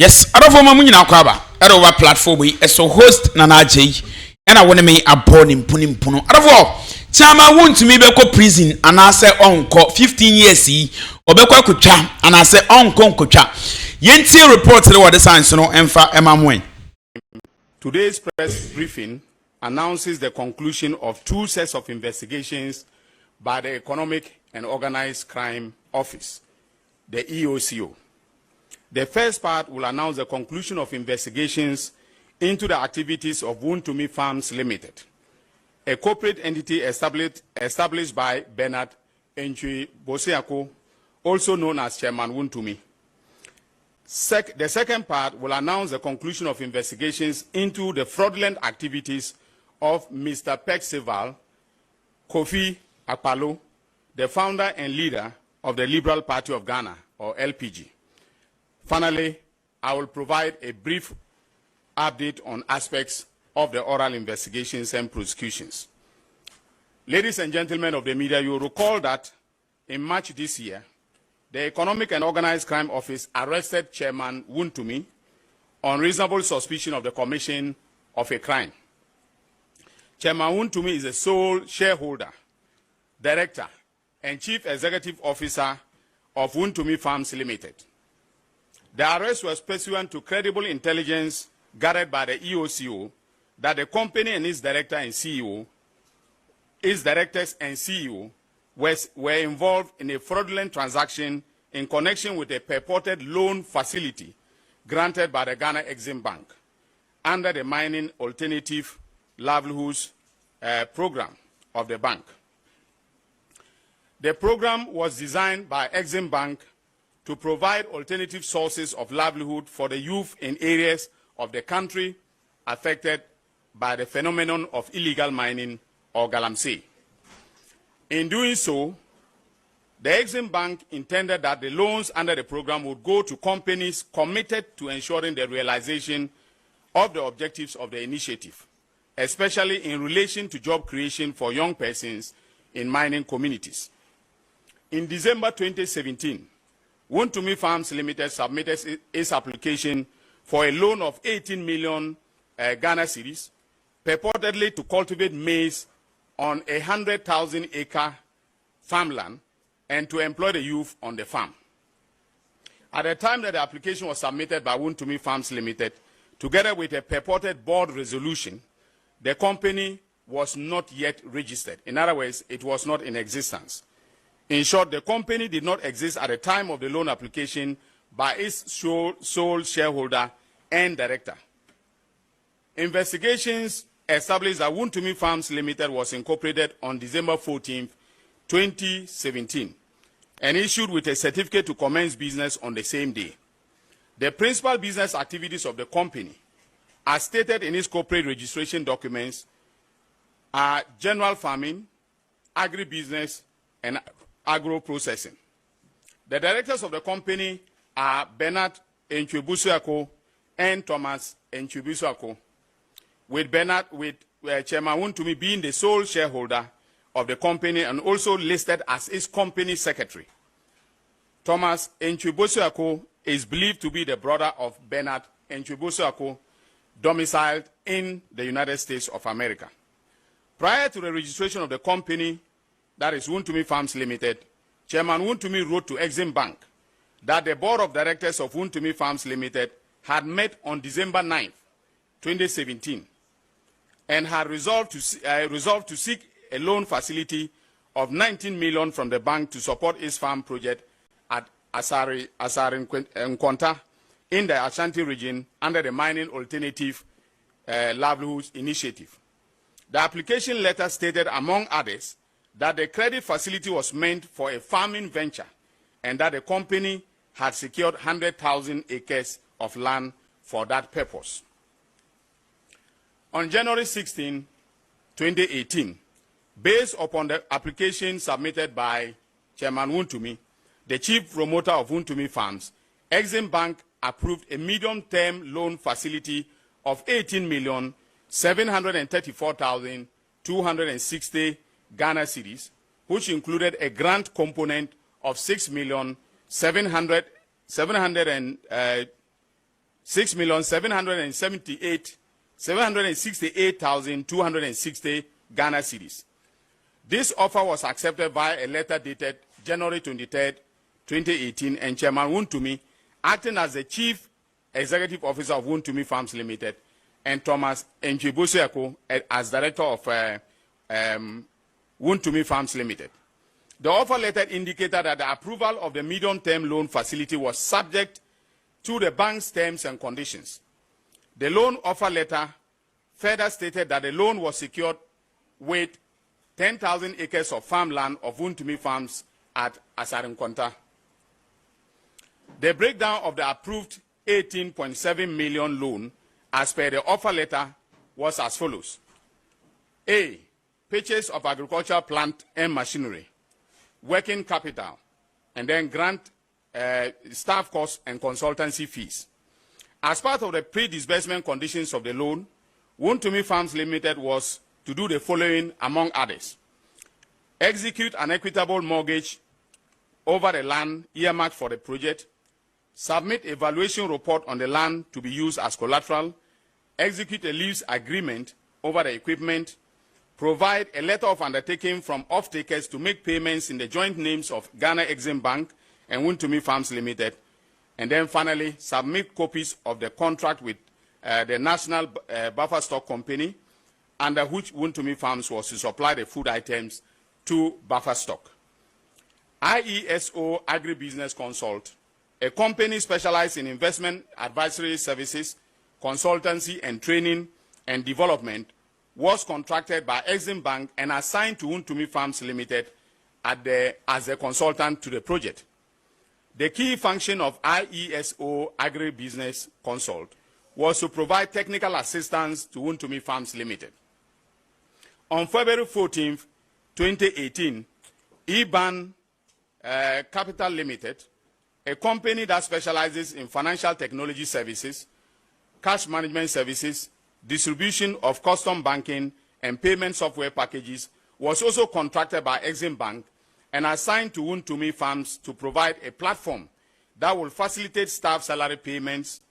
Yes, adofo ma munyina kwaba. Edo platform we so host na ajay. Ena wone me abo ni mpuno. Adofo, chama Wontumi beko prison anase onko 15 years yi obeko akotwa anase onko nkotwa. Yenti report le wode science no emfa emamwen. Today's press briefing announces the conclusion of two sets of investigations by the Economic and Organized Crime Office, the EOCO. The first part will announce the conclusion of investigations into the activities of Wontumi Farms Limited, a corporate entity established by Bernard Entwi Boseako, also known as Chairman Wontumi. The second part will announce the conclusion of investigations into the fraudulent activities of Mr. Percival Kofi Akpalo, the founder and leader of the Liberal Party of Ghana, or LPG. Finally, I will provide a brief update on aspects of the oral investigations and prosecutions. Ladies and gentlemen of the media, you will recall that in March this year, the Economic and Organized Crime Office arrested Chairman Wontumi on reasonable suspicion of the commission of a crime. Chairman Wontumi is the sole shareholder, director, and chief executive officer of Wontumi Farms Limited. The arrest was pursuant to credible intelligence gathered by the EOCO that the company and its director and CEO, its directors and CEO were involved in a fraudulent transaction in connection with a purported loan facility granted by the Ghana Exim Bank under the Mining Alternative Livelihoods program of the bank. The program was designed by Exim Bank to provide alternative sources of livelihood for the youth in areas of the country affected by the phenomenon of illegal mining or galamsey. In doing so, the Exim Bank intended that the loans under the program would go to companies committed to ensuring the realization of the objectives of the initiative, especially in relation to job creation for young persons in mining communities. In December 2017, Wontumi Farms Limited submitted its application for a loan of 18 million Ghana cedis, purportedly to cultivate maize on 100,000 acre farmland and to employ the youth on the farm. At the time that the application was submitted by Wontumi Farms Limited, together with a purported board resolution, the company was not yet registered. In other words, it was not in existence. In short, the company did not exist at the time of the loan application by its sole shareholder and director. Investigations established that Wontumi Farms Limited was incorporated on December 14, 2017, and issued with a certificate to commence business on the same day. The principal business activities of the company, as stated in its corporate registration documents, are general farming, agribusiness, and agro-processing. The directors of the company are Bernard Entwi Boseako and Thomas Entwi Boseako, with Chairman Wontumi being the sole shareholder of the company and also listed as its company secretary. Thomas Entwi Boseako is believed to be the brother of Bernard Entwi Boseako, domiciled in the United States of America. Prior to the registration of the company, that is Wontumi Farms Limited, Chairman Wontumi wrote to Exim Bank that the board of directors of Wontumi Farms Limited had met on December 9, 2017, and had resolved to seek a loan facility of 19 million from the bank to support its farm project at Asari Nkwanta in the Ashanti region under the Mining Alternative Livelihoods Initiative. The application letter stated, among others, that the credit facility was meant for a farming venture and that the company had secured 100,000 acres of land for that purpose. On January 16, 2018, based upon the application submitted by Chairman Wontumi, the chief promoter of Wontumi Farms, Exim Bank approved a medium-term loan facility of 18,734,260 Ghana cedis, which included a grant component of 6,700,000 6,768,260 Ghana cedis. This offer was accepted by a letter dated January 23, 2018, and Chairman Wontumi, acting as the Chief Executive Officer of Wontumi Farms Limited, and Thomas Nchibusiako as Director of Wontumi Farms Limited. The offer letter indicated that the approval of the medium-term loan facility was subject to the bank's terms and conditions. The loan offer letter further stated that the loan was secured with 10,000 acres of farmland of Wontumi Farms at Asarinkwanta. The breakdown of the approved 18.7 million loan as per the offer letter was as follows. A. Purchase of agricultural plant and machinery, working capital, and then grant staff costs and consultancy fees. As part of the pre-disbursement conditions of the loan, Wontumi Farms Limited was to do the following among others. Execute an equitable mortgage over the land earmarked for the project, submit a valuation report on the land to be used as collateral, execute a lease agreement over the equipment, provide a letter of undertaking from off-takers to make payments in the joint names of Ghana Exim Bank and Wontumi Farms Limited, and then finally submit copies of the contract with the National Buffer Stock Company, under which Wontumi Farms was to supply the food items to buffer stock. IESO Agribusiness Consult, a company specialized in investment advisory services, consultancy and training and development, was contracted by Exim Bank and assigned to Wontumi Farms Limited as a consultant to the project. The key function of IESO Agribusiness Consult was to provide technical assistance to Wontumi Farms Limited. On February 14, 2018, EBAN Capital Limited, a company that specializes in financial technology services, cash management services, distribution of custom banking and payment software packages, was also contracted by Exim Bank and assigned to Wontumi Farms to provide a platform that will facilitate staff salary payments,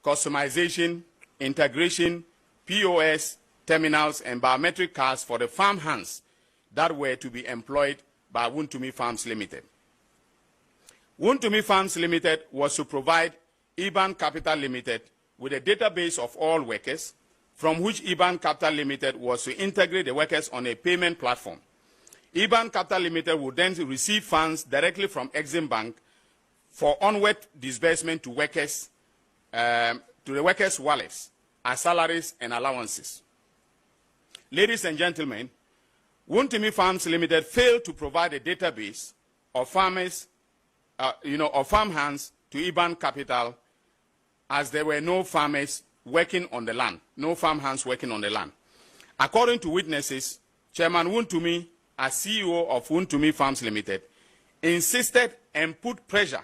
customization, integration, POS, terminals, and biometric cards for the farm hands that were to be employed by Wontumi Farms Limited. Wontumi Farms Limited was to provide EBAN Capital Limited with a database of all workers, from which EBAN Capital Limited was to integrate the workers on a payment platform. EBAN Capital Limited would then receive funds directly from Exim Bank for onward disbursement to workers, to the workers' wallets as salaries and allowances. Ladies and gentlemen, Wontumi Farms Limited failed to provide a database of farmers, of farm hands to EBAN Capital, as there were no farmers working on the land, no farm hands working on the land. According to witnesses, Chairman Wontumi, as CEO of Wontumi Farms Limited, insisted and put pressure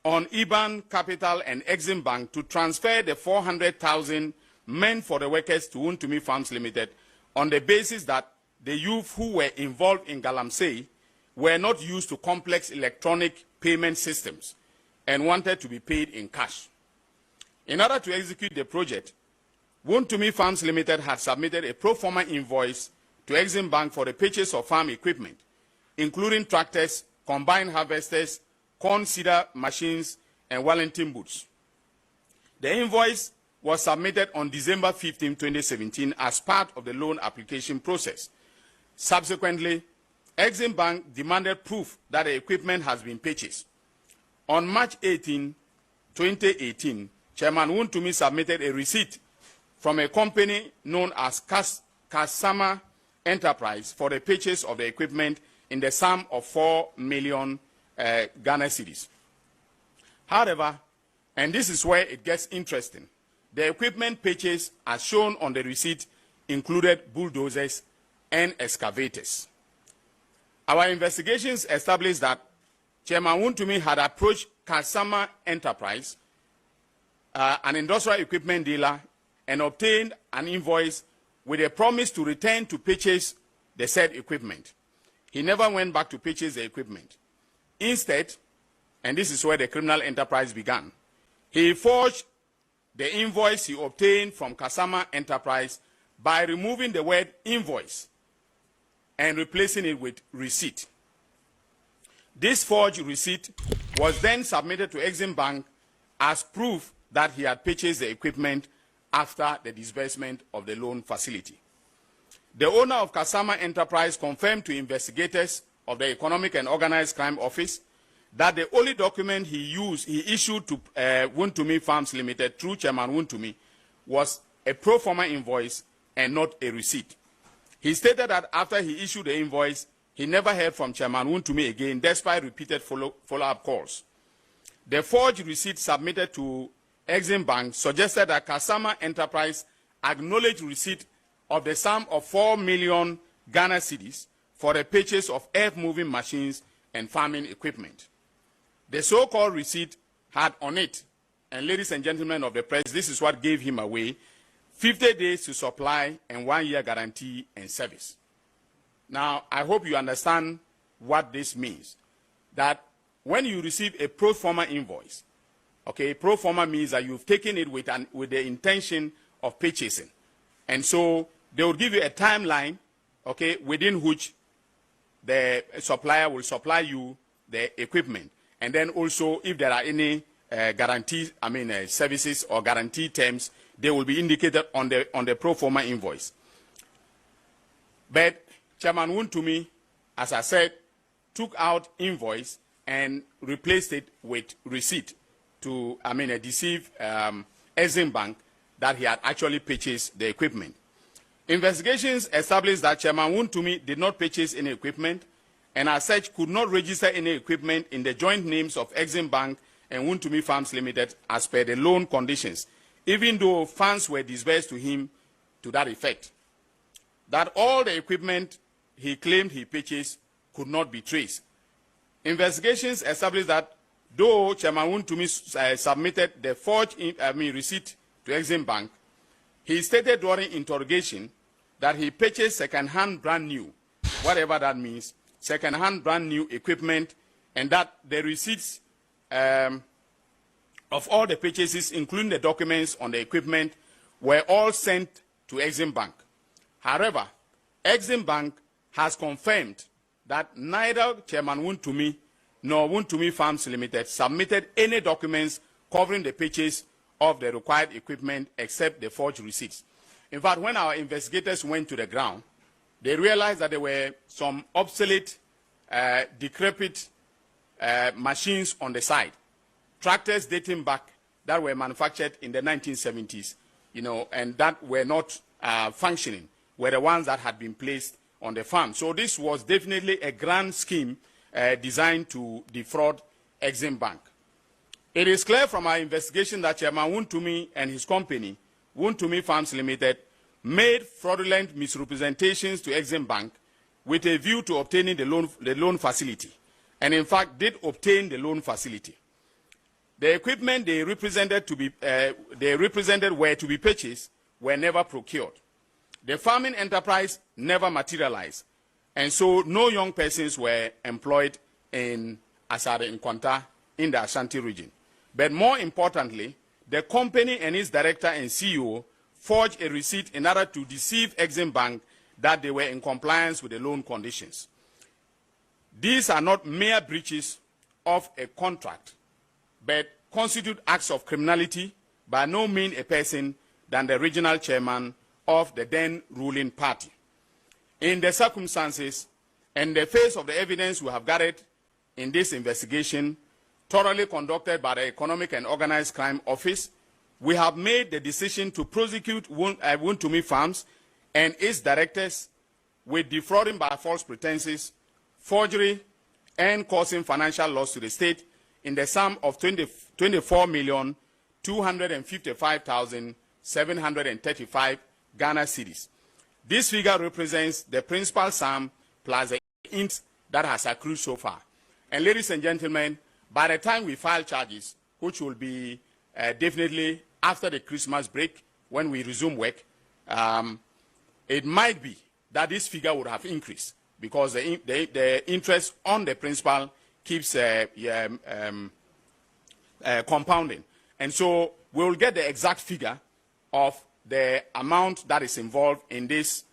on EBAN Capital and Exim Bank to transfer the 400,000 meant for the workers to Wontumi Farms Limited on the basis that the youth who were involved in Galamsey were not used to complex electronic payment systems and wanted to be paid in cash. In order to execute the project, Wontumi Farms Limited had submitted a pro forma invoice to Exim Bank for the purchase of farm equipment, including tractors, combine harvesters, corn seeder machines, and Wellington boots. The invoice was submitted on December 15, 2017 as part of the loan application process. Subsequently, Exim Bank demanded proof that the equipment has been purchased. On March 18, 2018, Chairman Wontumi submitted a receipt from a company known as Kasama Enterprise for the purchase of the equipment in the sum of 4 million Ghana cedis. However, and this is where it gets interesting, the equipment purchase, as shown on the receipt, included bulldozers and excavators. Our investigations established that Chairman Wontumi had approached Kasama Enterprise, an industrial equipment dealer, and obtained an invoice with a promise to return to purchase the said equipment. He never went back to purchase the equipment. Instead, and this is where the criminal enterprise began, He forged the invoice he obtained from Kasama Enterprise by removing the word invoice and replacing it with receipt. This forged receipt was then submitted to Exim Bank as proof that he had purchased the equipment after the disbursement of the loan facility. The owner of Kasama Enterprise confirmed to investigators of the Economic and Organized Crime Office that the only document he issued to Wontumi Farms Limited through Chairman Wontumi was a pro forma invoice and not a receipt. He stated that after he issued the invoice, he never heard from Chairman Wontumi again, despite repeated follow-up calls. The forged receipt submitted to Exim Bank suggested that Kasama Enterprise acknowledged receipt of the sum of 4 million Ghana cedis for the purchase of earth-moving machines and farming equipment. The so-called receipt had on it, and ladies and gentlemen of the press, this is what gave him away, 50 days to supply and 1 year guarantee and service. Now, I hope you understand what this means. That when you receive a pro forma invoice, okay, pro forma means that you've taken it with the intention of purchasing. And so they will give you a timeline, okay, within which the supplier will supply you the equipment. And then also, if there are any services or guarantee terms, they will be indicated on the pro forma invoice. But Chairman Wontumi, as I said, took out invoice and replaced it with receipt to, deceive Exim Bank that he had actually purchased the equipment. Investigations established that Chairman Wontumi did not purchase any equipment and as such could not register any equipment in the joint names of Exim Bank and Wontumi Farms Limited as per the loan conditions, even though funds were disbursed to him to that effect. That all the equipment he claimed he purchased could not be traced. Investigations established that though Chairman Wontumi submitted the forged receipt to Exim Bank, he stated during interrogation that he purchased second-hand brand new, whatever that means, second-hand brand new equipment, and that the receipts of all the purchases, including the documents on the equipment, were all sent to Exim Bank. However, Exim Bank has confirmed that neither Chairman Wontumi nor Wontumi Farms Limited submitted any documents covering the purchase of the required equipment except the forged receipts. In fact, when our investigators went to the ground, they realized that there were some obsolete, decrepit machines on the side, tractors dating back that were manufactured in the 1970s, and that were not functioning, were the ones that had been placed on the farm. So this was definitely a grand scheme designed to defraud Exim Bank. It is clear from our investigation that Chairman Wontumi and his company, Wontumi Farms Limited, made fraudulent misrepresentations to Exim Bank with a view to obtaining the loan facility, and in fact did obtain the loan facility. The equipment they represented were to be purchased were never procured. The farming enterprise never materialized, and so no young persons were employed in Asare Nkwanta in the Ashanti region. But more importantly, the company and its director and CEO forged a receipt in order to deceive Exim Bank that they were in compliance with the loan conditions. These are not mere breaches of a contract, but constitute acts of criminality by no mean a person than the regional chairman of the then ruling party. In the circumstances and the face of the evidence we have gathered in this investigation, thoroughly conducted by the Economic and Organized Crime Office, we have made the decision to prosecute Wontumi Farms and its directors with defrauding by false pretenses, forgery, and causing financial loss to the state in the sum of 24,255,735 Ghana cedis. This figure represents the principal sum plus the interest that has accrued so far. And ladies and gentlemen, by the time we file charges, which will be definitely after the Christmas break when we resume work, it might be that this figure would have increased because the interest on the principal keeps compounding. And so we will get the exact figure of the amount that is involved in this,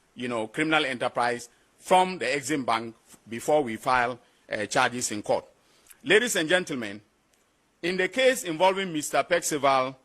criminal enterprise from the Exim Bank before we file charges in court. Ladies and gentlemen, in the case involving Mr. Percival